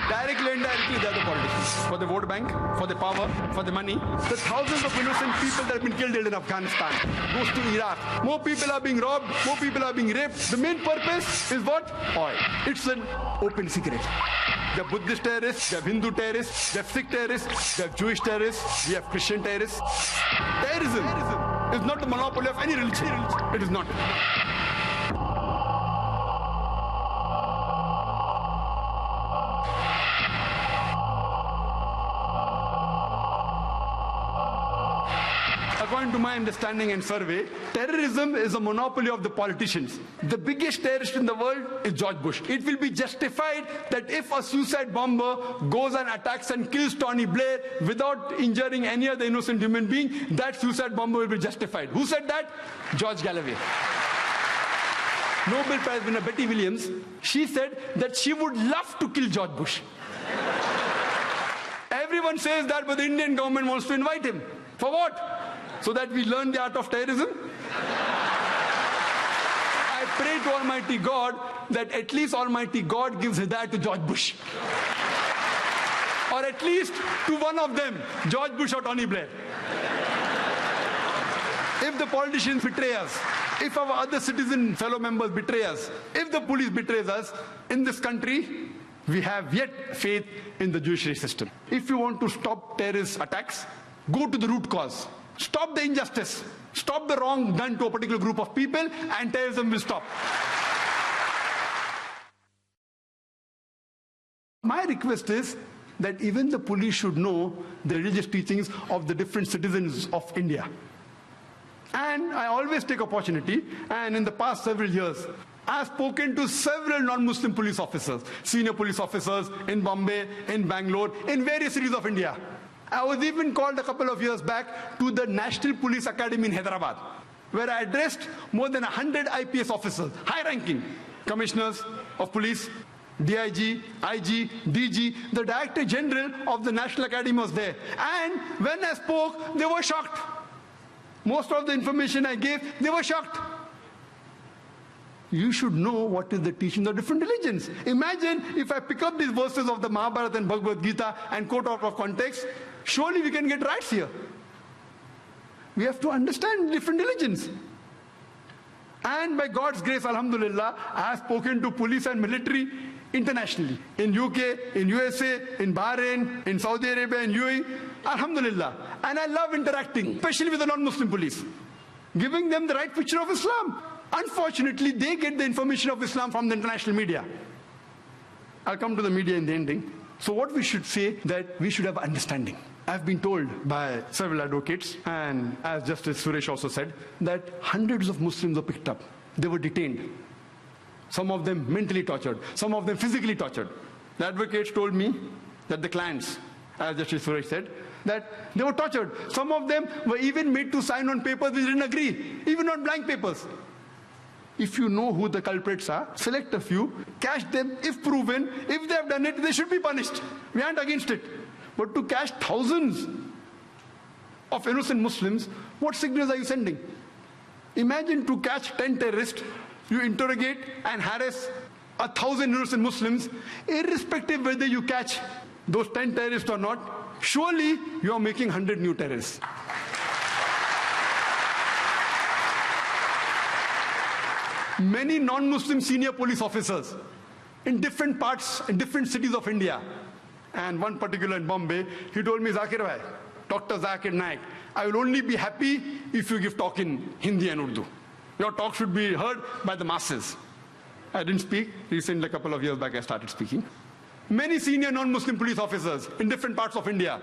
Directly and indirectly, they are the politicians. For the vote bank, for the power, for the money. The thousands of innocent people that have been killed in Afghanistan goes to Iraq. More people are being robbed, more people are being raped. The main purpose is what? Oil. It's an open secret. They have Buddhist terrorists, they have Hindu terrorists, they have Sikh terrorists, they have Jewish terrorists, we have Christian terrorists. Terrorism is not the monopoly of any religion. It is not. According to my understanding and survey, terrorism is a monopoly of the politicians. The biggest terrorist in the world is George Bush. It will be justified that if a suicide bomber goes and attacks and kills Tony Blair without injuring any other innocent human being, that suicide bomber will be justified. Who said that? George Galloway. Nobel Prize winner Betty Williams, she said that she would love to kill George Bush. Everyone says that, but the Indian government wants to invite him. For what? So that we learn the art of terrorism? I pray to Almighty God that at least Almighty God gives hidayah to George Bush. Or at least to one of them, George Bush or Tony Blair. If the politicians betray us, if our other citizen fellow members betray us, if the police betrays us, in this country, we have yet faith in the judiciary system. If you want to stop terrorist attacks, go to the root cause. Stop the injustice. Stop the wrong done to a particular group of people, and terrorism will stop. My request is that even the police should know the religious teachings of the different citizens of India. And I always take opportunity, and in the past several years, I have spoken to several non-Muslim police officers, senior police officers in Bombay, in Bangalore, in various cities of India. I was even called a couple of years back to the National Police Academy in Hyderabad, where I addressed more than 100 IPS officers, high-ranking commissioners of police, DIG, IG, DG, the Director General of the National Academy was there. And when I spoke, they were shocked. Most of the information I gave, they were shocked. You should know what is the teaching of different religions. Imagine if I pick up these verses of the Mahabharata and Bhagavad Gita and quote out of context, surely we can get rights here. We have to understand different religions. And by God's grace, alhamdulillah, I have spoken to police and military internationally. In UK, in USA, in Bahrain, in Saudi Arabia, in UAE, alhamdulillah. And I love interacting, especially with the non-Muslim police, giving them the right picture of Islam. Unfortunately, they get the information of Islam from the international media. I'll come to the media in the ending. So what we should say, that we should have understanding. I've been told by several advocates, and as Justice Suresh also said, that hundreds of Muslims were picked up. They were detained. Some of them mentally tortured, some of them physically tortured. The advocates told me that the clients, as Justice Suresh said, that they were tortured. Some of them were even made to sign on papers which didn't agree, even on blank papers. If you know who the culprits are, select a few, catch them. If proven, if they have done it, they should be punished. We aren't against it. But to catch thousands of innocent Muslims, what signals are you sending? Imagine to catch 10 terrorists, you interrogate and harass 1,000 innocent Muslims, irrespective whether you catch those 10 terrorists or not, surely you are making 100 new terrorists. Many non-Muslim senior police officers in different parts, in different cities of India, and one particular in Bombay, he told me, Zakir bhai, Dr. Zakir Naik, I will only be happy if you give talk in Hindi and Urdu. Your talk should be heard by the masses. I didn't speak. Recently, a couple of years back, I started speaking. Many senior non-Muslim police officers in different parts of India,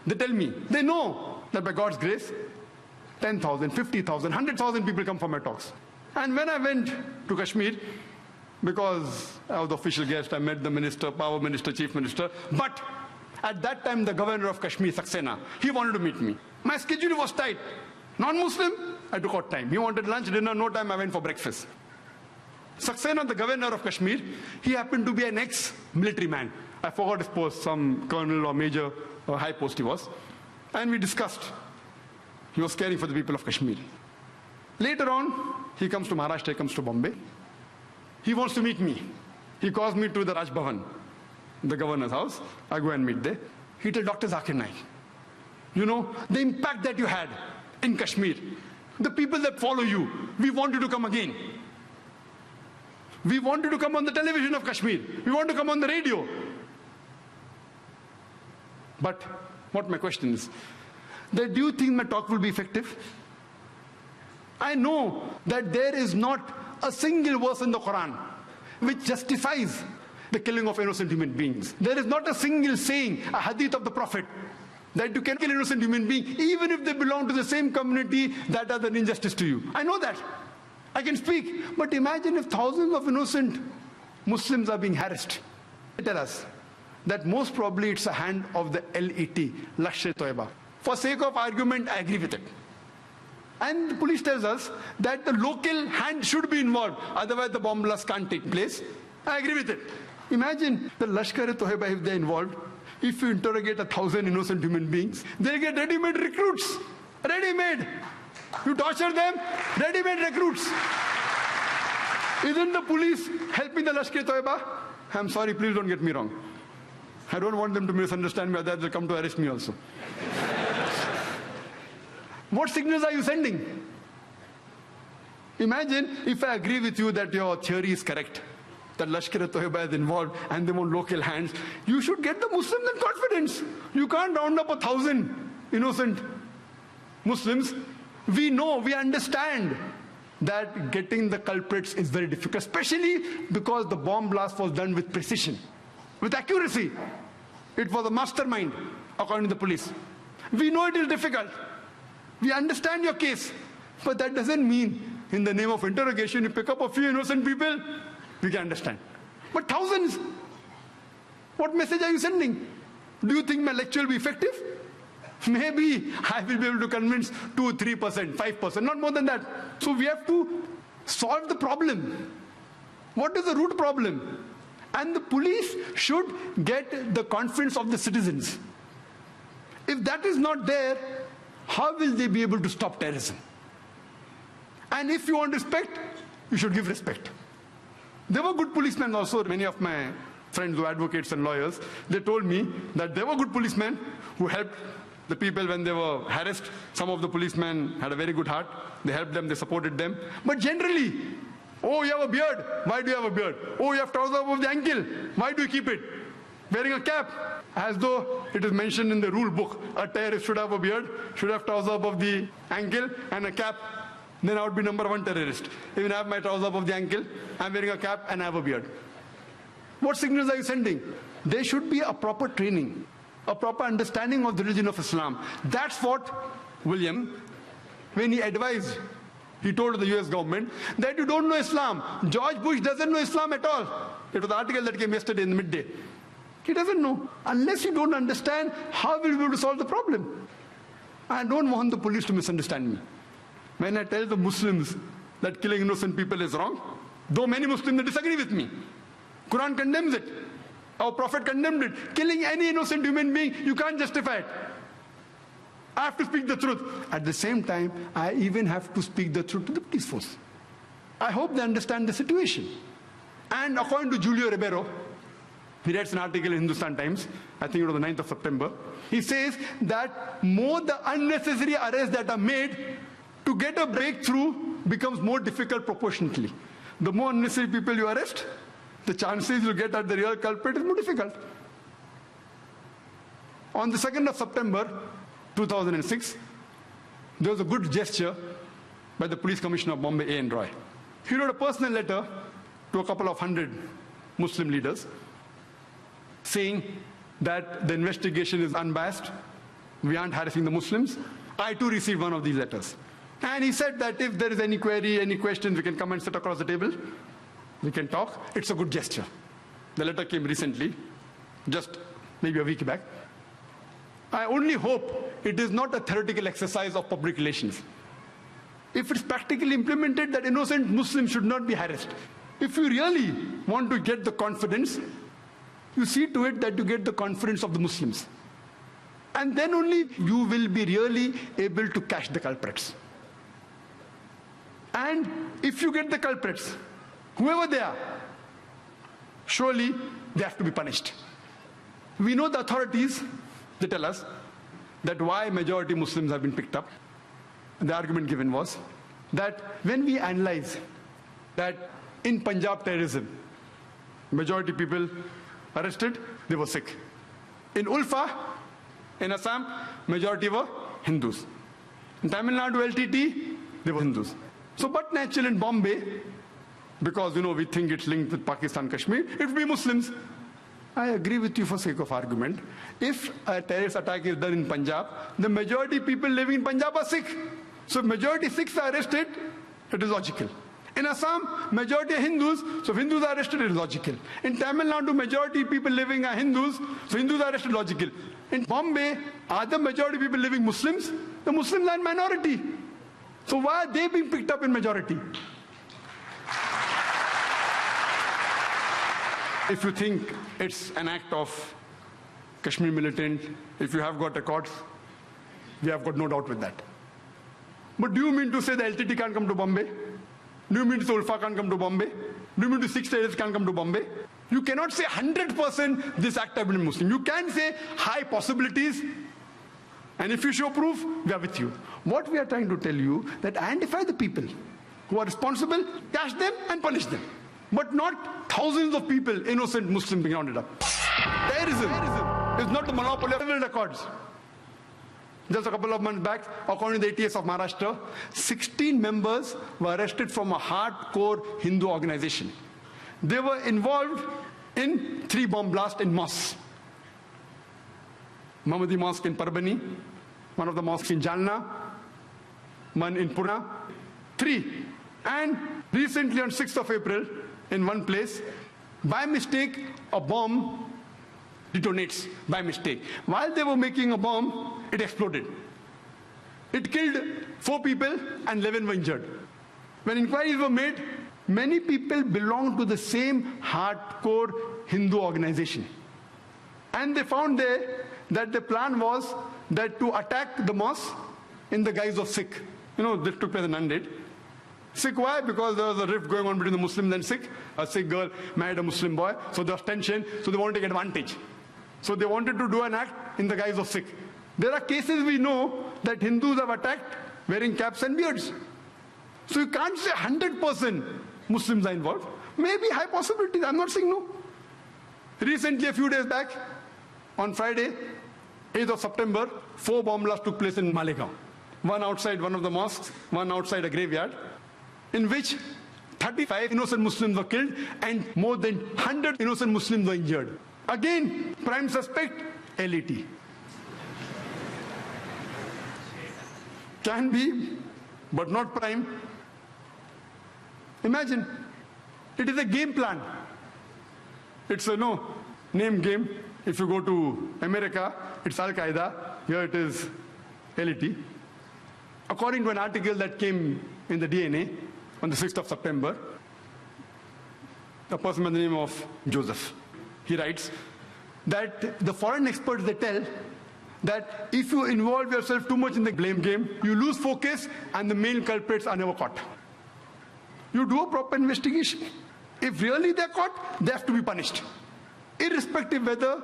they tell me, they know that by God's grace, 10,000, 50,000, 100,000 people come for my talks. And when I went to Kashmir, because I was the official guest, I met the minister, power minister, chief minister, but at that time the governor of Kashmir, Saxena, he wanted to meet me. My schedule was tight. Non-Muslim, I took out time. He wanted lunch, dinner, no time, I went for breakfast. Saxena, the governor of Kashmir, he happened to be an ex-military man. I forgot his post, some colonel or major or high post he was. And we discussed. He was caring for the people of Kashmir. Later on, he comes to Maharashtra, he comes to Bombay. He wants to meet me. He calls me to the Raj Bhavan. the governor's house. I go and meet there. He tells Dr. Zakir Naik, you know, the impact that you had in Kashmir, the people that follow you, we want you to come again. We want you to come on the television of Kashmir. We want to come on the radio. But what my question is, that do you think my talk will be effective? I know that there is not a single verse in the Quran which justifies the killing of innocent human beings. There is not a single saying, a hadith of the Prophet, that you can kill innocent human beings even if they belong to the same community that does an injustice to you. I know that. I can speak. But imagine if thousands of innocent Muslims are being harassed. They tell us that most probably it's a hand of the LET, Lashkar-e-Toiba. For sake of argument, I agree with it. And the police tells us that the local hand should be involved, otherwise the bomb blast can't take place. I agree with it. Imagine the Lashkar-e-Toiba, if they're involved, if you interrogate 1,000 innocent human beings, they'll get ready-made recruits. Ready-made. You torture them, ready-made recruits. Isn't the police helping the Lashkar-e-Toiba? I'm sorry, please don't get me wrong. I don't want them to misunderstand me, otherwise they'll come to arrest me also. What signals are you sending? Imagine if I agree with you that your theory is correct, that Lashkar-e-Toiba is involved and they want local hands. You should get the Muslims in confidence. You can't round up 1,000 innocent Muslims. We know, we understand that getting the culprits is very difficult, especially because the bomb blast was done with precision, with accuracy. It was a mastermind, according to the police. We know it is difficult. We understand your case. But that doesn't mean, in the name of interrogation, you pick up a few innocent people. We can understand. But thousands, what message are you sending? Do you think my lecture will be effective? Maybe I will be able to convince 2, 3%, 5%, not more than that. So we have to solve the problem. What is the root problem? And the police should get the confidence of the citizens. If that is not there, how will they be able to stop terrorism? And if you want respect, you should give respect. There were good policemen also. Many of my friends who are advocates and lawyers, they told me that there were good policemen who helped the people when they were harassed. Some of the policemen had a very good heart. They helped them, they supported them. But generally, oh, you have a beard. Why do you have a beard? Oh, you have trousers above the ankle. Why do you keep it? Wearing a cap. As though it is mentioned in the rule book. A terrorist should have a beard, should have trousers above the ankle and a cap. Then I would be number one terrorist. Even I have my trousers above the ankle, I'm wearing a cap and I have a beard. What signals are you sending? There should be a proper training, a proper understanding of the religion of Islam. That's what William, when he advised, he told the US government that you don't know Islam. George Bush doesn't know Islam at all. It was an article that came yesterday in the midday. He doesn't know. Unless you don't understand, how will you be able to solve the problem? I don't want the police to misunderstand me. When I tell the Muslims that killing innocent people is wrong, though many Muslims disagree with me, Quran condemns it. Our Prophet condemned it. Killing any innocent human being, you can't justify it. I have to speak the truth. At the same time, I even have to speak the truth to the police force. I hope they understand the situation. And according to Julio Ribeiro, he writes an article in Hindustan Times, I think it was the 9th of September. He says that more the unnecessary arrests that are made, to get a breakthrough becomes more difficult proportionately. The more unnecessary people you arrest, the chances you get at the real culprit is more difficult. On the 2nd of September 2006, there was a good gesture by the Police Commissioner of Bombay, A.N. Roy. He wrote a personal letter to a couple of hundred Muslim leaders saying that the investigation is unbiased, we aren't harassing the Muslims. I too received one of these letters. And he said that if there is any query, any questions, we can come and sit across the table. We can talk. It's a good gesture. The letter came recently, just maybe a week back. I only hope it is not a theoretical exercise of public relations. If it's practically implemented that innocent Muslims should not be harassed, if you really want to get the confidence, you see to it that you get the confidence of the Muslims. And then only you will be really able to catch the culprits. And if you get the culprits, whoever they are, surely they have to be punished. We know the authorities, they tell us that why majority Muslims have been picked up. And the argument given was that when we analyze that in Punjab terrorism, majority people arrested, they were Sikh. In Ulfa, in Assam, majority were Hindus. In Tamil Nadu, LTT, they were Hindus. So, but natural in Bombay, because, we think it's linked with Pakistan, Kashmir, it would be Muslims. I agree with you for sake of argument. If a terrorist attack is done in Punjab, the majority people living in Punjab are Sikh. So if majority Sikhs are arrested, it is logical. In Assam, majority are Hindus, so if Hindus are arrested, it is logical. In Tamil Nadu, majority people living are Hindus, so Hindus are arrested, logical. In Bombay, are the majority people living Muslims? The Muslims are in minority. So why are they being picked up in majority? If you think it's an act of Kashmir militant, if you have got records, we have got no doubt with that. But do you mean to say the LTT can't come to Bombay? Do you mean to say Ulfa can't come to Bombay? Do you mean to say 6 terrorists can't come to Bombay? You cannot say 100% this act have been Muslim. You can say high possibilities, and if you show proof, we are with you. What we are trying to tell you, that identify the people who are responsible, catch them and punish them. But not thousands of people, innocent Muslims being rounded up. Terrorism is not the monopoly of civil records. Just a couple of months back, according to the ATS of Maharashtra, 16 members were arrested from a hardcore Hindu organization. They were involved in 3 bomb blasts in mosques. Mahmudi Mosque in Parbani, one of the mosques in Jalna, one in Pune, 3. And recently on 6th of April, in one place, by mistake, a bomb detonates by mistake. While they were making a bomb, it exploded. It killed 4 people and 11 were injured. When inquiries were made, many people belonged to the same hardcore Hindu organization. And they found there that the plan was that to attack the mosque in the guise of Sikh. This took place in Nanded. Sikh, why? Because there was a rift going on between the Muslims and Sikh. A Sikh girl married a Muslim boy, so there was tension, so they wanted to take advantage. So they wanted to do an act in the guise of Sikh. There are cases we know that Hindus have attacked wearing caps and beards. So you can't say 100% Muslims are involved. Maybe high possibilities, I'm not saying no. Recently, a few days back, on Friday, 8th of September, 4 bomb blasts took place in Malegaon. One outside one of the mosques, one outside a graveyard, in which 35 innocent Muslims were killed and more than 100 innocent Muslims were injured. Again, prime suspect, LET. Can be, but not prime. Imagine, it is a game plan. It's a name game. If you go to America, it's Al-Qaeda. Here it is LET. According to an article that came in the DNA on the 6th of September, a person by the name of Joseph, he writes that the foreign experts, they tell that if you involve yourself too much in the blame game, you lose focus and the main culprits are never caught. You do a proper investigation. If really they're caught, they have to be punished. Irrespective whether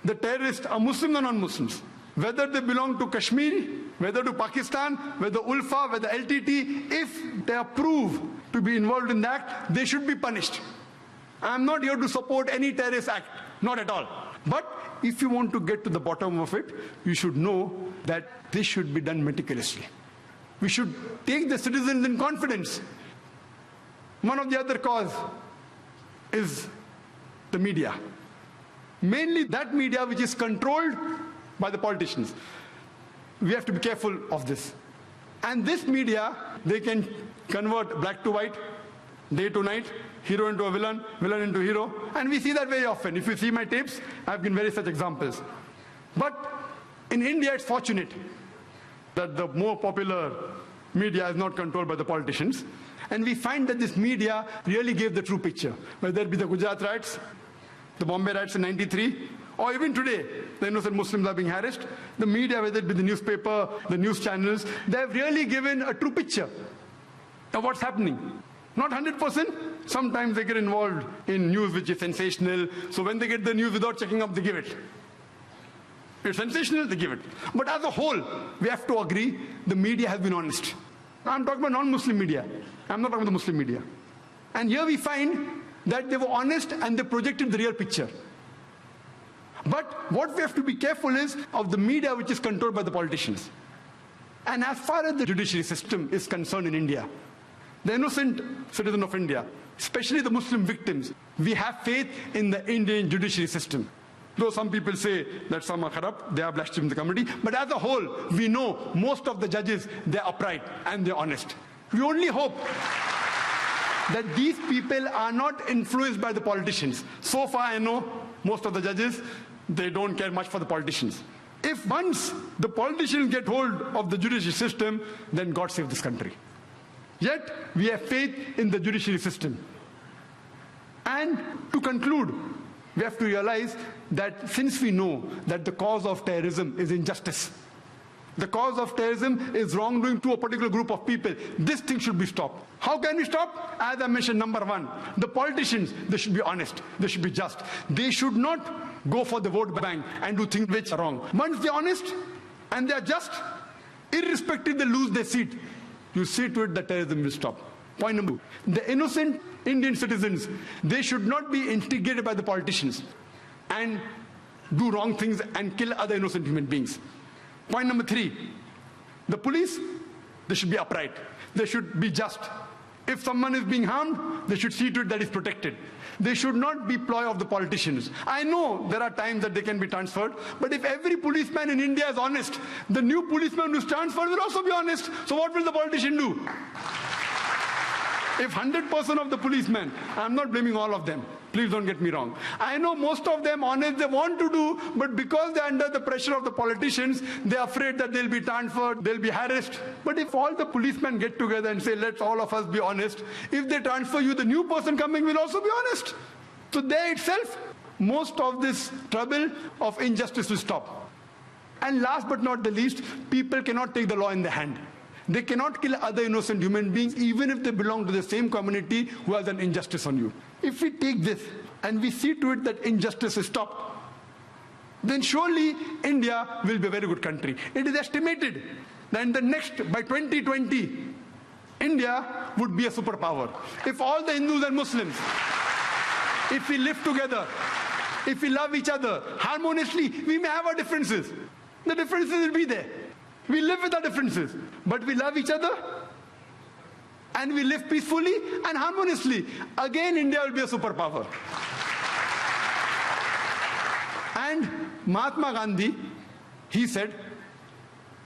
the terrorists are Muslims or non-Muslims, whether they belong to Kashmir, whether to Pakistan, whether Ulfa, whether LTT, if they are proved to be involved in that, they should be punished. I am not here to support any terrorist act, not at all. But if you want to get to the bottom of it, you should know that this should be done meticulously. We should take the citizens in confidence. One of the other cause is the media. Mainly that media which is controlled by the politicians. We have to be careful of this. And this media, they can convert black to white, day to night, hero into a villain, villain into hero. And we see that very often. If you see my tapes, I've given very such examples. But in India, it's fortunate that the more popular media is not controlled by the politicians. And we find that this media really gave the true picture. Whether it be the Gujarat riots, the Bombay riots in '93, or even today, the innocent Muslims are being harassed. The media, whether it be the newspaper, the news channels, they have really given a true picture of what's happening. Not 100%. Sometimes they get involved in news which is sensational. So when they get the news without checking up, they give it. It's sensational, they give it. But as a whole, we have to agree, the media has been honest. I'm talking about non-Muslim media. I'm not talking about the Muslim media. And here we find that they were honest and they projected the real picture. But what we have to be careful is of the media which is controlled by the politicians. And as far as the judiciary system is concerned in India, the innocent citizen of India, especially the Muslim victims, we have faith in the Indian judiciary system. Though some people say that some are corrupt, they are blaspheming the community, but as a whole, we know most of the judges, they're upright and they're honest. We only hope that these people are not influenced by the politicians. So far I know most of the judges, they don't care much for the politicians. If once the politicians get hold of the judiciary system, then God save this country. Yet we have faith in the judiciary system. And to conclude, we have to realize that since we know that the cause of terrorism is injustice, the cause of terrorism is wrongdoing to a particular group of people, this thing should be stopped. How can we stop? As I mentioned, number one, the politicians, they should be honest, they should be just. They should not go for the vote bank and do things which are wrong. Once they're honest and they're just, irrespective they lose their seat, you see to it that terrorism will stop. Point number two, the innocent Indian citizens, they should not be instigated by the politicians and do wrong things and kill other innocent human beings. Point number three, the police, they should be upright. They should be just. If someone is being harmed, they should see to it that is protected. They should not be ploy of the politicians. I know there are times that they can be transferred, but if every policeman in India is honest, the new policeman who's transferred will also be honest. So what will the politician do? If 100% of the policemen, I'm not blaming all of them, please don't get me wrong. I know most of them honest, they want to do, but because they're under the pressure of the politicians, they're afraid that they'll be transferred, they'll be harassed. But if all the policemen get together and say, let's all of us be honest, if they transfer you, the new person coming will also be honest. So there itself, most of this trouble of injustice will stop. And last but not the least, people cannot take the law in their hand. They cannot kill other innocent human beings, even if they belong to the same community who has an injustice on you. If we take this and we see to it that injustice is stopped, then surely India will be a very good country. It is estimated that in the next, by 2020, India would be a superpower. If all the Hindus and Muslims, if we live together, if we love each other harmoniously, we may have our differences. The differences will be there. We live with our differences, but we love each other and we live peacefully and harmoniously. Again, India will be a superpower. And Mahatma Gandhi, he said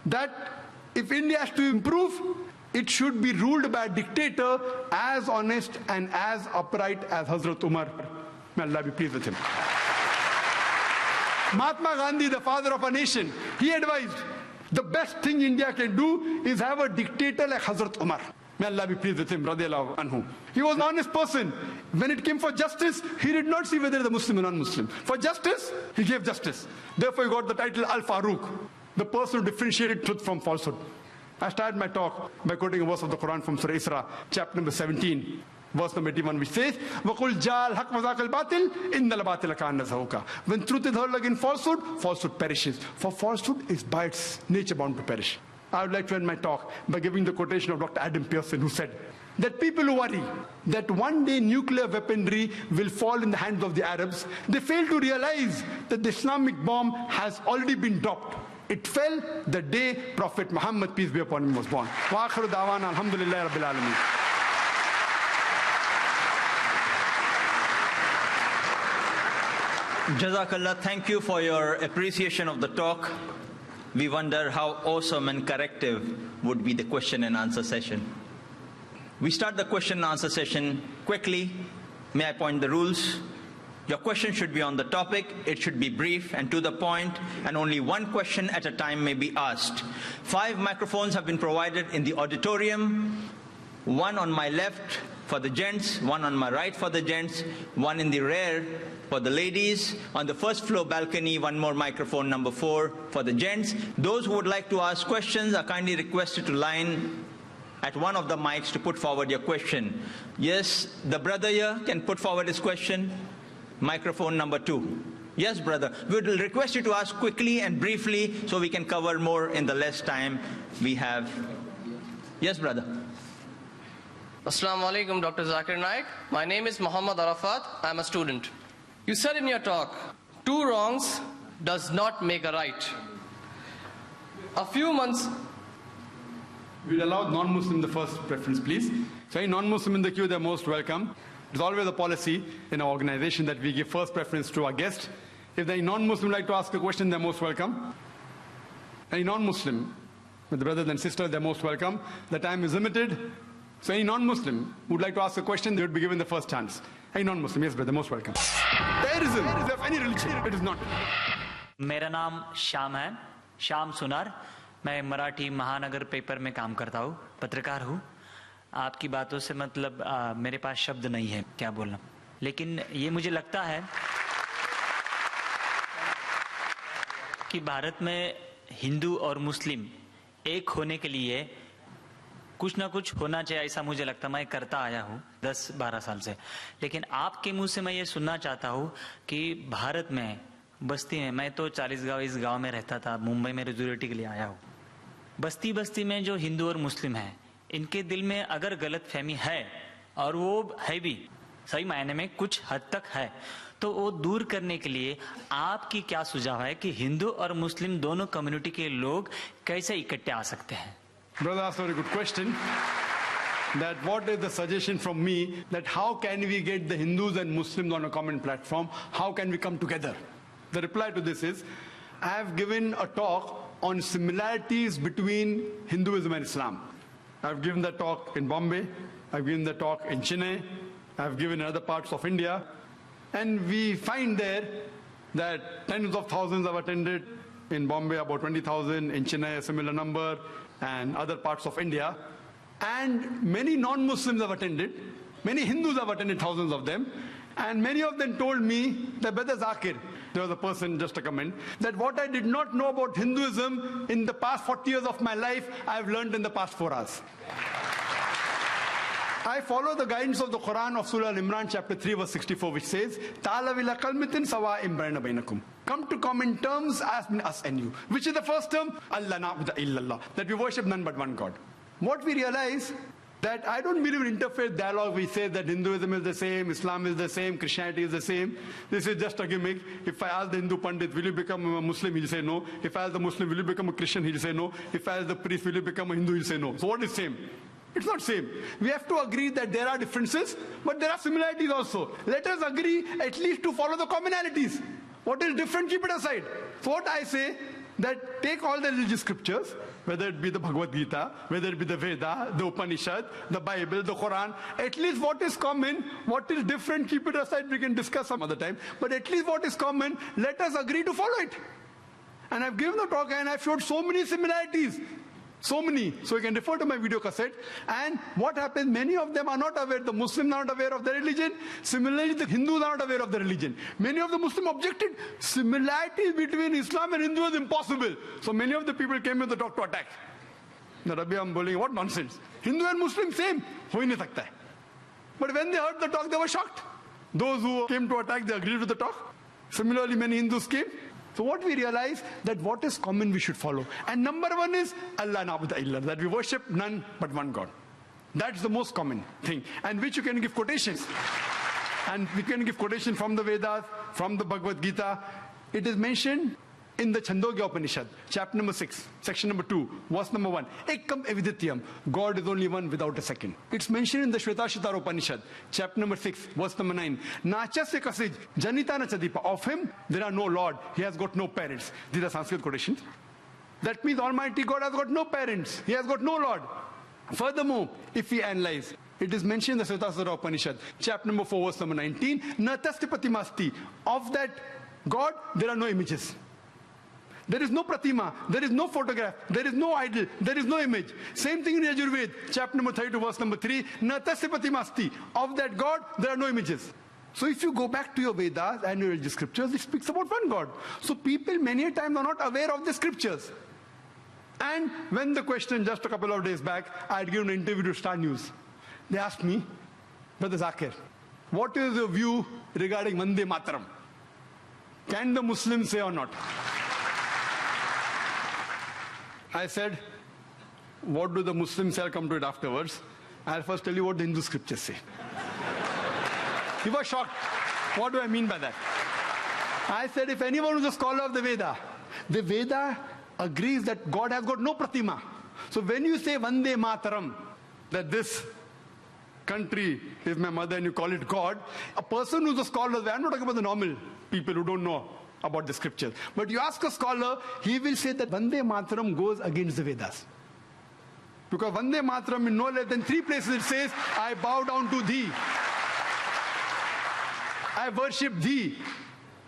that if India has to improve, it should be ruled by a dictator as honest and as upright as Hazrat Umar. May Allah be pleased with him. Mahatma Gandhi, the father of a nation, he advised, the best thing India can do is have a dictator like Hazrat Umar. May Allah be pleased with him, radiallahu anhu. He was an honest person. When it came for justice, he did not see whether the Muslim or non-Muslim. For justice, he gave justice. Therefore, he got the title Al-Faruq, the person who differentiated truth from falsehood. I started my talk by quoting a verse of the Quran from Surah Isra, chapter number 17. Verse number 81, which says, وَقُلْ جَاءَ الْحَقُّ وَزَاقَ الْبَاطِلِ إِنَّ الْبَاطِلَ كَانَ زَهُوقًا. When truth is heard against falsehood, falsehood perishes. For falsehood is by its nature bound to perish. I would like to end my talk by giving the quotation of Dr. Adam Pearson, who said that people who worry that one day nuclear weaponry will fall in the hands of the Arabs, they fail to realize that the Islamic bomb has already been dropped. It fell the day Prophet Muhammad, peace be upon him, was born. Wa akhiru da'wana alhamdulillahi rabbil alameen. Jazakallah, thank you for your appreciation of the talk. We wonder how awesome and corrective would be the question and answer session. We start the question and answer session quickly. May I point the rules? Your question should be on the topic, it should be brief and to the point, and only one question at a time may be asked. 5 microphones have been provided in the auditorium, 1 on my left for the gents, 1 on my right for the gents, 1 in the rear for the ladies. On the first floor balcony, 1 more microphone, number 4 for the gents. Those who would like to ask questions are kindly requested to line at one of the mics to put forward your question. Yes, the brother here can put forward his question. Microphone number 2. Yes, brother. We will request you to ask quickly and briefly so we can cover more in the less time we have. Yes, brother. Assalamu alaikum, Dr. Zakir Naik. My name is Muhammad Arafat. I'm a student. You said in your talk, 2 wrongs does not make a right. A few months. We'll allow non-Muslim the first preference, please. So any non-Muslim in the queue, they're most welcome. It's always a policy in our organization that we give first preference to our guest. If any non-Muslim like to ask a question, they're most welcome. Any non-Muslim, with the brothers and sisters, they're most welcome. The time is limited. So any non-Muslim who would like to ask a question, they would be given the first chance. Any non-Muslim, yes brother, most welcome. Terrorism is of any religion, it is not. मेरा नाम श्याम है, श्याम सुनार। मैं मराठी महानगर paper में काम करता हूँ, पत्रकार हूँ। आपकी बातों से मतलब मेरे पास शब्द नहीं है क्या बोलना, लेकिन ये मुझे लगता है कि भारत में हिंदू और मुस्लिम एक होने के लिए कुछ ना कुछ होना चाहिए, ऐसा मुझे लगता है। मैं करता आया हूँ 10-12 साल से, लेकिन आपके मुंह से मैं ये सुनना चाहता हूँ कि भारत में बस्ती में, मैं तो 40 गांव इस गांव में रहता था, मुंबई में रेजुलेटी के लिए आया हूँ। बस्ती बस्ती में जो हिंदू और मुस्लिम हैं, इनके दिल में अगर गलत फहमी है, और वो है भी सही मायने में कुछ हद तक है, तो वो दूर करने के लिए आपकी क्या सुझाव है कि हिंदू और मुस्लिम दोनों कम्युनिटी के लोग कैसे इकट्ठे आ सकते हैं? Brother asked a very good question. That what is the suggestion from me that how can we get the Hindus and Muslims on a common platform? How can we come together? The reply to this is, I have given a talk on similarities between Hinduism and Islam. I've given the talk in Bombay, I've given the talk in Chennai, I've given in other parts of India, and we find there that tens of thousands have attended. In Bombay about 20,000, in Chennai a similar number, and other parts of India. And many non-Muslims have attended, many Hindus have attended, thousands of them, and many of them told me that Brother Zakir, there was a person, just a comment, that what I did not know about Hinduism in the past 40 years of my life, I have learned in the past 4 hours. I follow the guidance of the Quran of Surah Al-Imran chapter 3 verse 64, which says, Ta'ala ila kalmitin sawa'im baina bainakum. Come to common terms as between us and you. Which is the first term? Allah na'budu illallah. That we worship none but one God. What we realize, that I don't believe in interfaith dialogue. We say that Hinduism is the same, Islam is the same, Christianity is the same. This is just a gimmick. If I ask the Hindu Pandit, will you become a Muslim? He'll say no. If I ask the Muslim, will you become a Christian? He'll say no. If I ask the priest, will you become a Hindu? He'll say no. So what is same? It's not same. We have to agree that there are differences, but there are similarities also. Let us agree at least to follow the commonalities. What is different, keep it aside. So what I say, that take all the religious scriptures, whether it be the Bhagavad Gita, whether it be the Veda, the Upanishad, the Bible, the Quran, at least what is common, what is different, keep it aside, we can discuss some other time, but at least what is common, let us agree to follow it. And I've given the talk and I've showed so many similarities. So many. So you can refer to my video cassette. And what happens, many of them are not aware, the Muslims are not aware of their religion. Similarly, the Hindus are not aware of their religion. Many of the Muslims objected, similarities between Islam and Hindu is impossible. So many of the people came in the talk to attack. The Rabbi, I'm bowling, what nonsense. Hindu and Muslim same. Ho hi nahi sakta hai. But when they heard the talk, they were shocked. Those who came to attack, they agreed with the talk. Similarly, many Hindus came. So what we realize, that what is common we should follow. And number one is Allah na'budu illallah, that we worship none but one God. That's the most common thing, and which you can give quotations. And we can give quotation from the Vedas, from the Bhagavad Gita. It is mentioned in the Chandogya Upanishad, chapter number 6, section number 2, verse number 1. Ekam evidityam, God is only one without a second. It's mentioned in the Shvetashvatara Upanishad, chapter number 6, verse number 9. Nachasya kasij, janita na chadipa. Of him, there are no Lord. He has got no parents. These are Sanskrit quotations. That means Almighty God has got no parents. He has got no Lord. Furthermore, if we analyze, it is mentioned in the Shvetashvatara Upanishad, chapter number 4, verse number 19. Natasti pratimasti. Of that God, there are no images. There is no pratima, there is no photograph, there is no idol, there is no image. Same thing in Yajurved, chapter number 32, verse number 3. Natasya pratimasti. Of that God, there are no images. So if you go back to your Vedas and your religious scriptures, it speaks about one God. So people many times are not aware of the scriptures. And when the question, just a couple of days back, I had given an interview to Star News. They asked me, Brother Zakir, what is your view regarding Vande Mataram? Can the Muslims say or not? I said, what do the Muslims say? I'll come to it afterwards. I'll first tell you what the Hindu scriptures say. He was shocked. What do I mean by that? I said, if anyone who's a scholar of the Veda agrees that God has got no pratima. So when you say Vande Mataram, that this country is my mother and you call it God, a person who's a scholar, I'm not talking about the normal people who don't know about the scriptures, but you ask a scholar, he will say that Vande Mataram goes against the Vedas. Because Vande Mataram in no less than 3 places it says, I bow down to thee. I worship thee.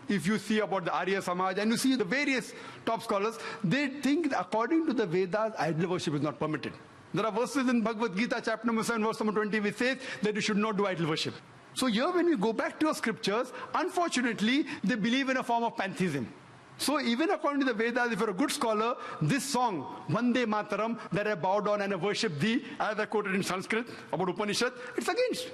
If you see about the Arya Samaj and you see the various top scholars, they think that according to the Vedas, idol worship is not permitted. There are verses in Bhagavad Gita, chapter number 7, verse number 20, which says that you should not do idol worship. So here when we go back to our scriptures, unfortunately, they believe in a form of pantheism. So even according to the Vedas, if you're a good scholar, this song, Vande Mataram, that I bow down and I worship thee, as I quoted in Sanskrit about Upanishad, it's against.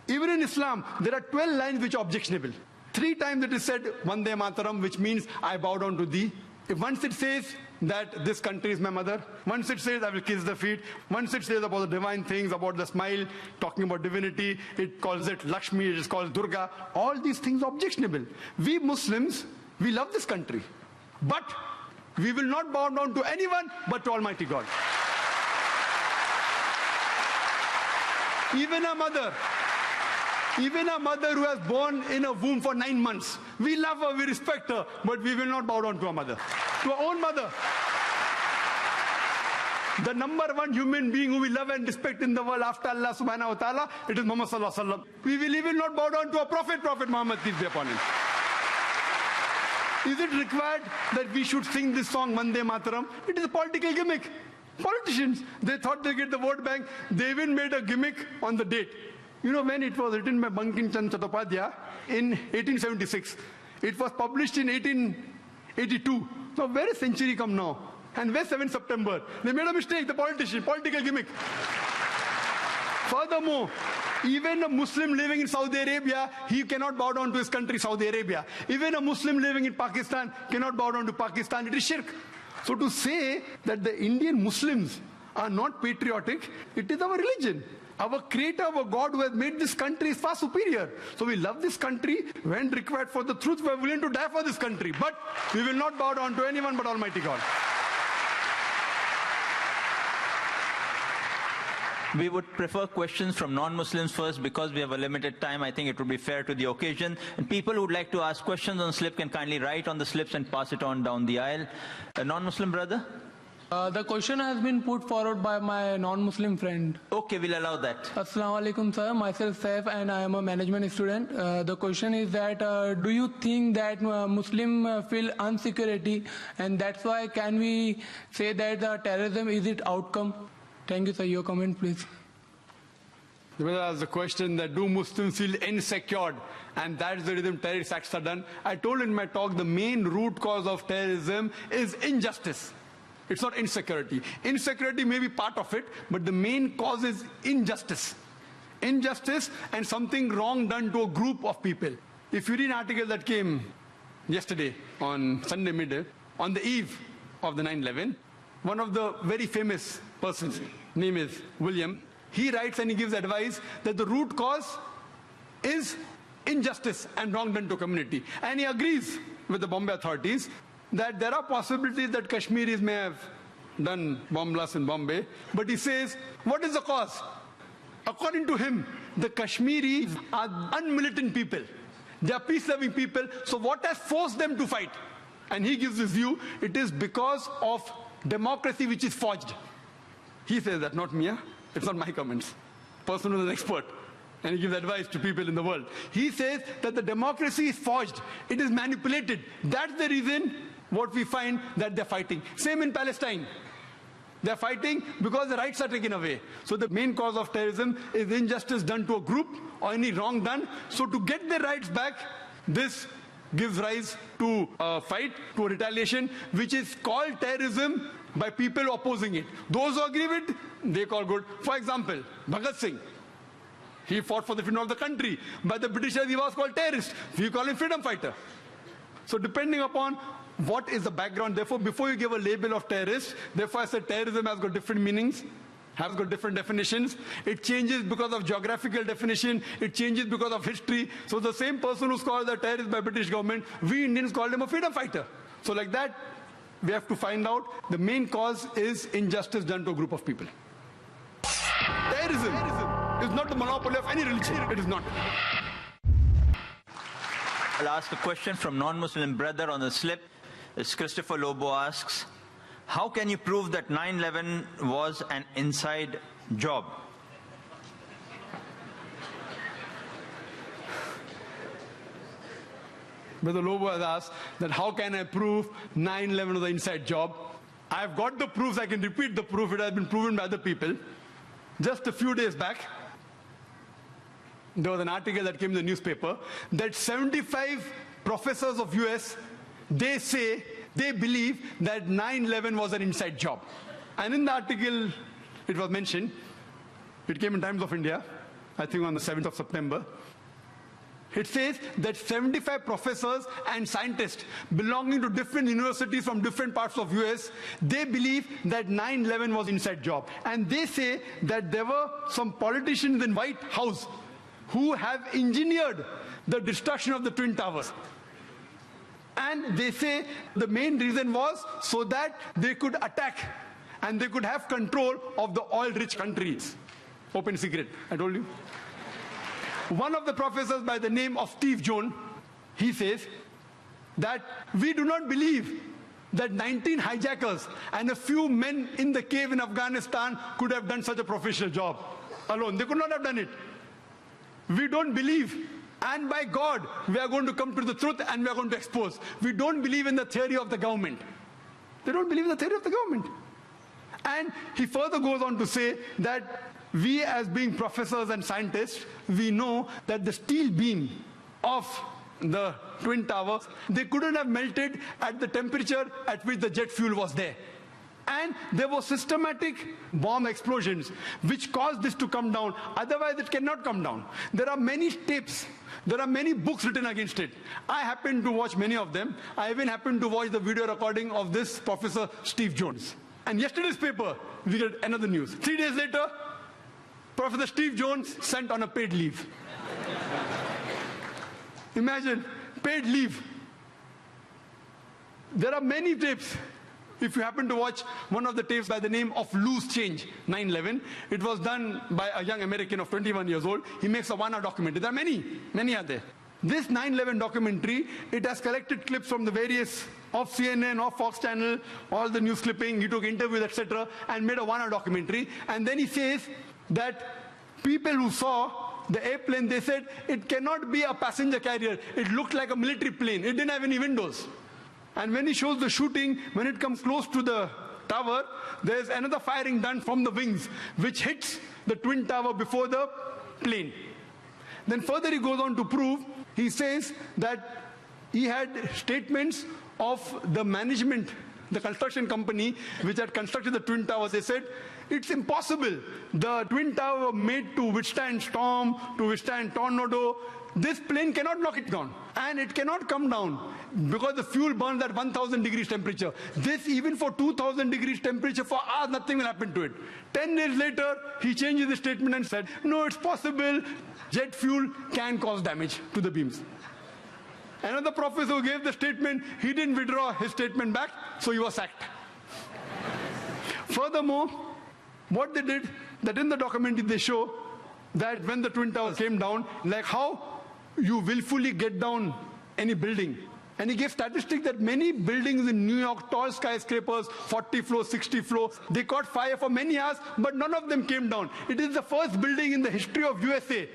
Even in Islam, there are 12 lines which are objectionable. 3 times it is said Vande Mataram, which means I bow down to thee. If once it says that this country is my mother, once it says I will kiss the feet, once it says about the divine things, about the smile, talking about divinity, it calls it Lakshmi, it is called Durga. All these things are objectionable. We Muslims, we love this country, but we will not bow down to anyone but to Almighty God. Even a mother who has born in a womb for 9 months, we love her, we respect her, but we will not bow down to our mother, to our own mother. The number 1 human being who we love and respect in the world after Allah subhanahu wa ta'ala, it is Muhammad sallallahu alaihi wasallam. We will even not bow down to a prophet Muhammad, peace be upon him. Is it required that we should sing this song, Vande Mataram? It is a political gimmick. Politicians, they thought they get the vote bank. They even made a gimmick on the date. You know when it was written by Bankim Chand Chattopadhyay in 1876. It was published in 1882. So where is century come now? And where's 7th September? They made a mistake, the political gimmick. Furthermore, even a Muslim living in Saudi Arabia, he cannot bow down to his country, Saudi Arabia. Even a Muslim living in Pakistan cannot bow down to Pakistan. It is shirk. So to say that the Indian Muslims are not patriotic, it is our religion. Our creator, our God who has made this country is far superior. So we love this country. When required for the truth, we are willing to die for this country. But we will not bow down to anyone but Almighty God. We would prefer questions from non-Muslims first because we have a limited time. I think it would be fair to the occasion. And people who would like to ask questions on slip can kindly write on the slips and pass it on down the aisle. A non-Muslim brother? The question has been put forward by my non-Muslim friend. Okay, we'll allow that. Assalamu alaikum, sir. Myself Saif and I am a management student. The question is that do you think that Muslim feel insecurity and that's why can we say that terrorism is its outcome? Thank you, sir. Your comment, please. The brother asked the question that do Muslims feel insecure and that's the reason terrorist acts are done. I told in my talk the main root cause of terrorism is injustice. It's not insecurity. Insecurity may be part of it, but the main cause is injustice. Injustice and something wrong done to a group of people. If you read an article that came yesterday on Sunday midday, on the eve of the 9/11, one of the very famous persons, name is William, he writes and he gives advice that the root cause is injustice and wrong done to a community. And he agrees with the Bombay authorities that there are possibilities that Kashmiris may have done bomb blasts in Bombay, but he says, what is the cause? According to him, the Kashmiris are unmilitant people. They are peace-loving people, so what has forced them to fight? And he gives his view, it is because of democracy which is forged. He says that, not me, it's not my comments. Person who is an expert. And he gives advice to people in the world. He says that the democracy is forged. It is manipulated. That's the reason what we find that they're fighting. Same in Palestine. They're fighting because the rights are taken away. So the main cause of terrorism is injustice done to a group or any wrong done. So to get their rights back, this gives rise to a fight, to a retaliation, which is called terrorism by people opposing it. Those who agree with it, they call good. For example, Bhagat Singh. He fought for the freedom of the country. By the Britishers, he was called terrorist. We call him freedom fighter. So depending upon what is the background, therefore, before you give a label of terrorist, therefore I said terrorism has got different meanings, has got different definitions. It changes because of geographical definition. It changes because of history. So the same person who's called a terrorist by British government, we Indians called him a freedom fighter. So like that, we have to find out the main cause is injustice done to a group of people. Terrorism is not the monopoly of any religion. It is not. I'll ask a question from non-Muslim brother on the slip. As Christopher Lobo asks, how can you prove that 9/11 was an inside job? Brother Lobo has asked that how can I prove 9/11 was an inside job? I've got the proofs, I can repeat the proof, it has been proven by other people. Just a few days back, there was an article that came in the newspaper that 75 professors of US, they say, they believe that 9/11 was an inside job. And in the article, it was mentioned, it came in Times of India, I think on the 7th of September. It says that 75 professors and scientists belonging to different universities from different parts of US, they believe that 9/11 was inside job. And they say that there were some politicians in White House who have engineered the destruction of the Twin Towers. And they say the main reason was so that they could attack and they could have control of the oil-rich countries. Open secret, I told you. One of the professors by the name of Steve Jones, he says that we do not believe that 19 hijackers and a few men in the cave in Afghanistan could have done such a professional job alone. They could not have done it. We don't believe. And by God, we are going to come to the truth and we are going to expose. We don't believe in the theory of the government. They don't believe in the theory of the government. And he further goes on to say that we as being professors and scientists, we know that the steel beam of the Twin Towers, they couldn't have melted at the temperature at which the jet fuel was there. And there were systematic bomb explosions which caused this to come down. Otherwise, it cannot come down. There are many tapes. There are many books written against it. I happen to watch many of them. I even happened to watch the video recording of this Professor Steve Jones. And yesterday's paper, we get another news. 3 days later, Professor Steve Jones sent on a paid leave. Imagine, paid leave. There are many tapes. If you happen to watch one of the tapes by the name of Loose Change, 9/11, it was done by a young American of 21 years old. He makes a 1-hour documentary. There are many are there. This 9/11 documentary, it has collected clips from the various, of CNN, of Fox Channel, all the news clipping, he took interviews, etc., and made a 1-hour documentary. And then he says that people who saw the airplane, they said it cannot be a passenger carrier. It looked like a military plane. It didn't have any windows. And when he shows the shooting, when it comes close to the tower, there's another firing done from the wings, which hits the Twin Tower before the plane. Then further he goes on to prove, he says that he had statements of the management, the construction company, which had constructed the Twin Towers. They said, it's impossible. The Twin Tower were made to withstand storm, to withstand tornado. This plane cannot knock it down. And it cannot come down because the fuel burns at 1,000 degrees temperature. This, even for 2,000 degrees temperature, for hours, nothing will happen to it. 10 days later, he changes the statement and said, no, it's possible. Jet fuel can cause damage to the beams. Another professor who gave the statement, he didn't withdraw his statement back, so he was sacked. Furthermore, what they did, that in the documentary they show that when the Twin Towers came down, like how you willfully get down any building. And he gave statistics that many buildings in New York, tall skyscrapers, 40 floors, 60 floors, they caught fire for many hours, but none of them came down. It is the first building in the history of USA.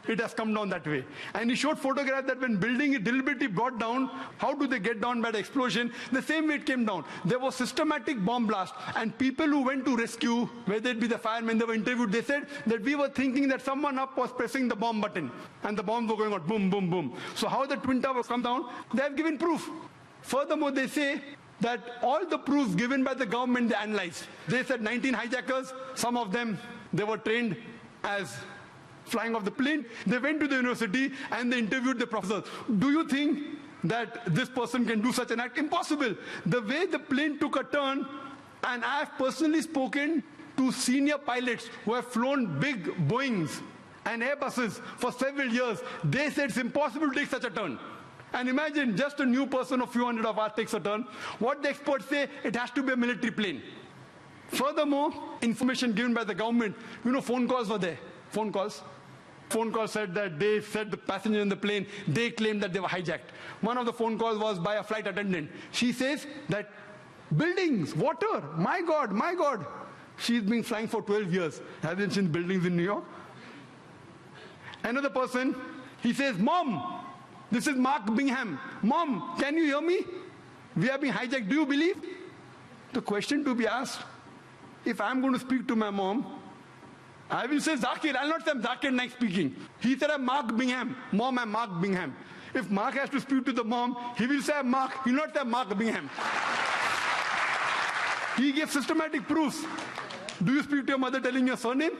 It has come down that way. And he showed photographs that when building is deliberately brought down, how do they get down by the explosion? The same way it came down. There was systematic bomb blast. And people who went to rescue, whether it be the firemen, they were interviewed, they said that we were thinking that someone up was pressing the bomb button. And the bombs were going out, boom, boom, boom. So how the Twin Towers come down? They have given proof. Furthermore, they say that all the proofs given by the government, they analyzed. They said 19 hijackers, some of them, they were trained as flying off the plane. They went to the university and they interviewed the professors. Do you think that this person can do such an act? Impossible. The way the plane took a turn, and I have personally spoken to senior pilots who have flown big Boeings and Airbuses for several years. They said it's impossible to take such a turn. And imagine just a new person of few hundred of us takes a turn. What the experts say, it has to be a military plane. Furthermore, information given by the government, phone calls were there. Phone calls said that they said the passenger in the plane, they claimed that they were hijacked. One of the phone calls was by a flight attendant. She says that buildings, water, my God, my God. She's been flying for 12 years. Hasn't seen buildings in New York. Another person, he says, Mom, this is Mark Bingham. Mom, can you hear me? We are being hijacked. Do you believe? The question to be asked, if I'm going to speak to my mom, I will say Zakir. I'll not say I'm Zakir Naik speaking. He said I'm Mark Bingham. Mom, I'm Mark Bingham. If Mark has to speak to the mom, he will say I'm Mark. He will not say Mark Bingham. He gave systematic proofs. Do you speak to your mother telling your surname?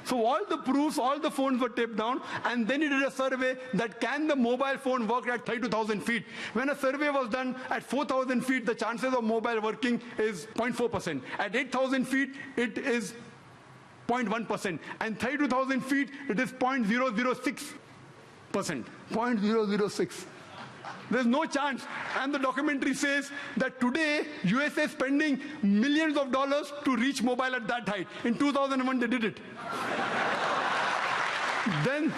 So all the proofs, all the phones were taped down, and then he did a survey that can the mobile phone work at 32,000 feet. When a survey was done at 4,000 feet, the chances of mobile working is 0.4%. At 8,000 feet, it is 0.1%. And 32,000 feet, it is 0.006%. 0.006. There's no chance. And the documentary says that today, USA is spending millions of dollars to reach mobile at that height. In 2001, they did it. Then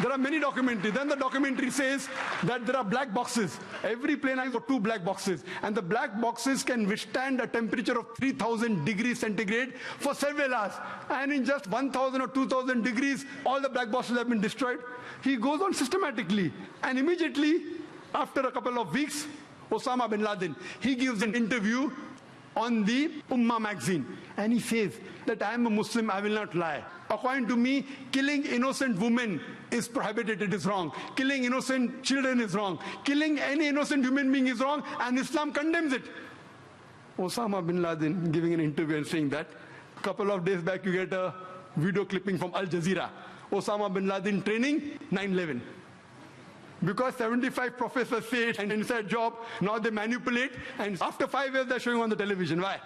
there are many documentaries. Then the documentary says that there are black boxes. Every plane has got 2 black boxes. And the black boxes can withstand a temperature of 3,000 degrees centigrade for several hours. And in just 1,000 or 2,000 degrees, all the black boxes have been destroyed. He goes on systematically. And immediately, after a couple of weeks, Osama bin Laden, he gives an interview on the Ummah magazine. And he says that I am a Muslim, I will not lie. According to me, killing innocent women is prohibited, it is wrong. Killing innocent children is wrong. Killing any innocent human being is wrong, and Islam condemns it. Osama bin Laden giving an interview and saying that. A couple of days back, you get a video clipping from Al Jazeera. Osama bin Laden training 9/11. Because 75 professors say it's an inside job, now they manipulate, and after 5 years they're showing on the television. Why?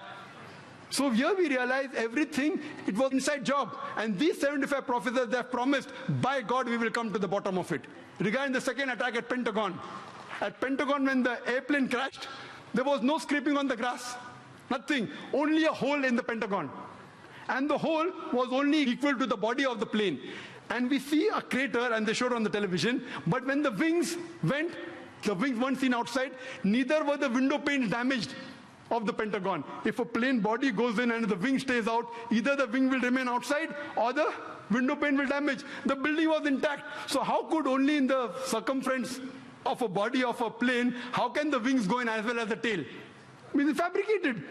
So here we realize everything, it was inside job. And these 75 professors, they have promised, by God, we will come to the bottom of it. Regarding the second attack at Pentagon. At Pentagon, when the airplane crashed, there was no scraping on the grass. Nothing. Only a hole in the Pentagon. And the hole was only equal to the body of the plane. And we see a crater, and they showed on the television, but when the wings went, the wings weren't seen outside, neither were the window panes damaged of the Pentagon. If a plane body goes in and the wing stays out, either the wing will remain outside or the window pane will damage. The building was intact. So how could only in the circumference of a body of a plane, how can the wings go in as well as the tail? I mean, it's fabricated.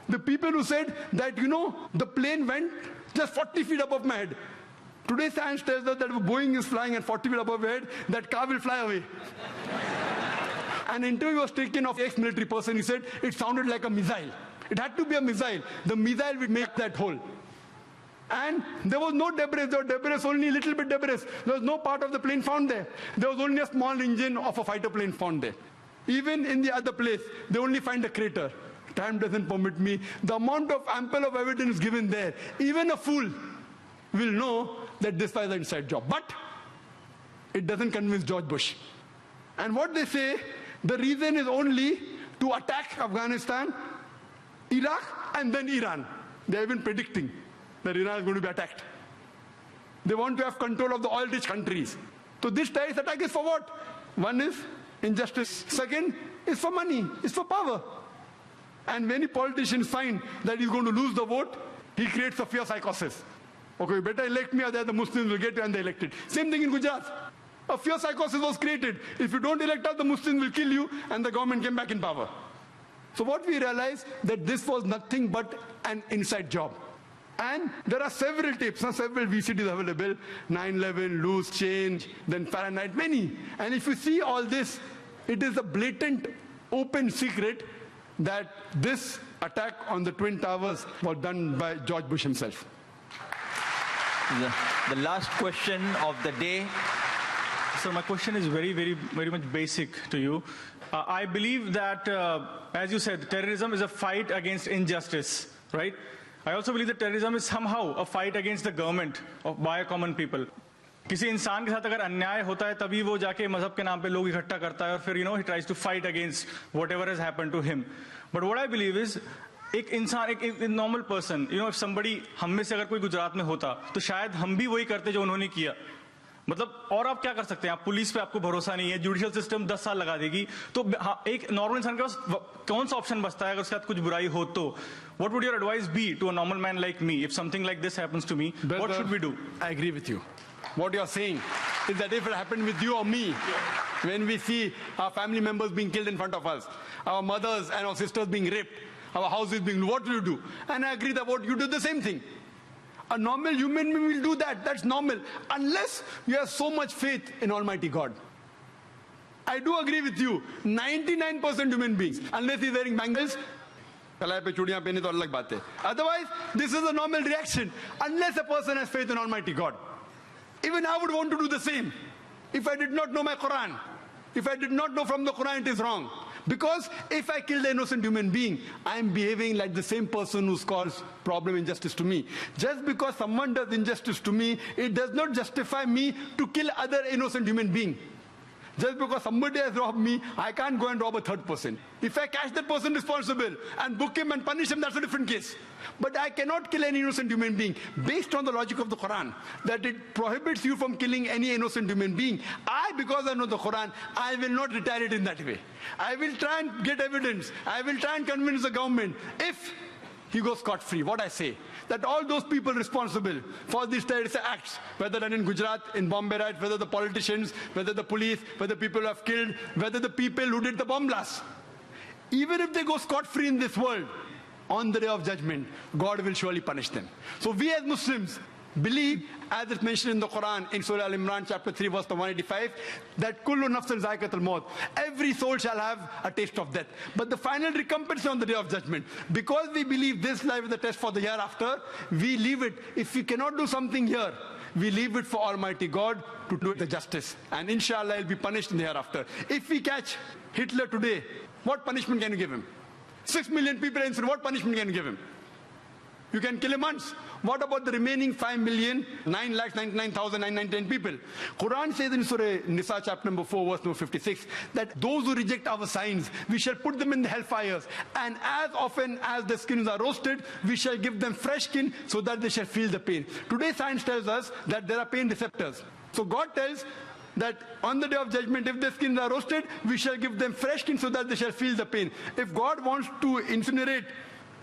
The people who said that, the plane went just 40 feet above my head. Today science tells us that if Boeing is flying at 40 feet above your head, that car will fly away. An interview was taken of an ex-military person. He said it sounded like a missile. It had to be a missile. The missile would make that hole. And there was no debris. There was debris, only a little bit debris. There was no part of the plane found there. There was only a small engine of a fighter plane found there. Even in the other place, they only find a crater. Time doesn't permit me. The amount of ample of evidence given there, even a fool will know that this was an inside job. But it doesn't convince George Bush. And what they say, the reason is only to attack Afghanistan, Iraq, and then Iran. They have been predicting that Iran is going to be attacked. They want to have control of the oil-rich countries. So this terrorist attack is for what? One is injustice. Second is for money, is for power. And many politicians find that he's going to lose the vote, he creates a fear psychosis. Okay, you better elect me or the Muslims will get you, and they elected. Same thing in Gujarat. A fear psychosis was created. If you don't elect us, the Muslims will kill you, and the government came back in power. So what we realized, that this was nothing but an inside job. And there are several tapes, several VCDs available, 9/11, loose change, then Fahrenheit, many. And if you see all this, it is a blatant, open secret that this attack on the Twin Towers was done by George Bush himself. The last question of the day. So my question is very much basic to you. I believe that, as you said, terrorism is a fight against injustice, right? I also believe that terrorism is somehow a fight against the government by common people. किसी इंसान के साथ अगर अन्याय होता है तभी वो जाके मजहब के नाम पे लोग इकट्ठा करता है और फिर he tries to fight against whatever has happened to him. But what I believe is एक इंसान एक normal person, if somebody हम में से अगर कोई गुजरात में होता तो शायद हम भी वही करते जो उन्होंने किया. मतलब और आप क्या कर सकते हैं? आप पुलिस पे आपको भरोसा नहीं है, जुडिशियल सिस्टम 10 साल लगा देगी, तो एक नॉर्मल इंसान के पास कौन सा ऑप्शन बचता है अगर उसके साथ कुछ बुराई हो तो? What would your advice be to a normal man like me if something like this happens to me? Brother, what should we do? I agree with you. What you are saying is that if it happened with you or me, when we see our family members being killed in front of us, our mothers and our sisters being raped, our houses being, what will you do? And I agree that what you do the same thing. A normal human being will do that. That's normal. Unless you have so much faith in Almighty God. I do agree with you. 99% human beings, unless he's wearing bangles, otherwise, this is a normal reaction. Unless a person has faith in Almighty God. Even I would want to do the same. If I did not know my Quran, if I did not know from the Quran it is wrong. Because if I kill the innocent human being, I am behaving like the same person who's caused problem injustice to me. Just because someone does injustice to me, it does not justify me to kill other innocent human being. Just because somebody has robbed me, I can't go and rob a third person. If I catch that person responsible and book him and punish him, that's a different case. But I cannot kill any innocent human being based on the logic of the Quran, that it prohibits you from killing any innocent human being. Because I know the Quran, I will not retaliate in that way. I will try and get evidence. I will try and convince the government. If he goes scot-free, what I say, that all those people responsible for these terrorist acts, whether done in Gujarat, in Bombay riots, whether the politicians, whether the police, whether people who have killed, whether the people who did the bomb blasts, even if they go scot-free in this world, on the day of judgment, God will surely punish them. So we as Muslims believe, as it's mentioned in the Quran, in Surah Al-Imran, chapter 3, verse 185, that kullu nafsin zaikatul maut, every soul shall have a taste of death. But the final recompense on the day of judgment. Because we believe this life is the test for the hereafter, we leave it. If we cannot do something here, we leave it for Almighty God to do the justice. And inshallah, he'll be punished in the hereafter. If we catch Hitler today, what punishment can you give him? 6 million people in Syria, what punishment can you give him? You can kill him once. What about the remaining 5,999,910 people? Quran says in Surah Nisa chapter number 4 verse number 56 that those who reject our signs, we shall put them in the hellfires. And as often as the skins are roasted, we shall give them fresh skin so that they shall feel the pain. Today science tells us that there are pain receptors. So God tells that on the day of judgment, if the skins are roasted, we shall give them fresh skin so that they shall feel the pain. If God wants to incinerate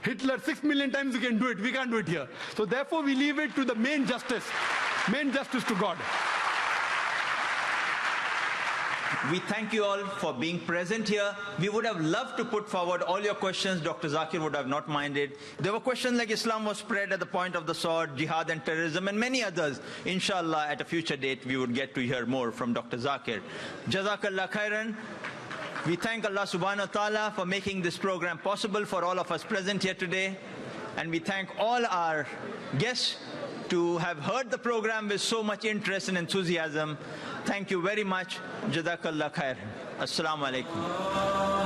Hitler 6 million times, he can do it. We can't do it here. So therefore, we leave it to the main justice to God. We thank you all for being present here. We would have loved to put forward all your questions. Dr. Zakir would have not minded. There were questions like Islam was spread at the point of the sword, jihad and terrorism, and many others. Inshallah, at a future date, we would get to hear more from Dr. Zakir. Jazakallah khairan. We thank Allah subhanahu wa ta'ala for making this program possible for all of us present here today. And we thank all our guests to have heard the program with so much interest and enthusiasm. Thank you very much. Jazakallah khair. Assalamu alaikum.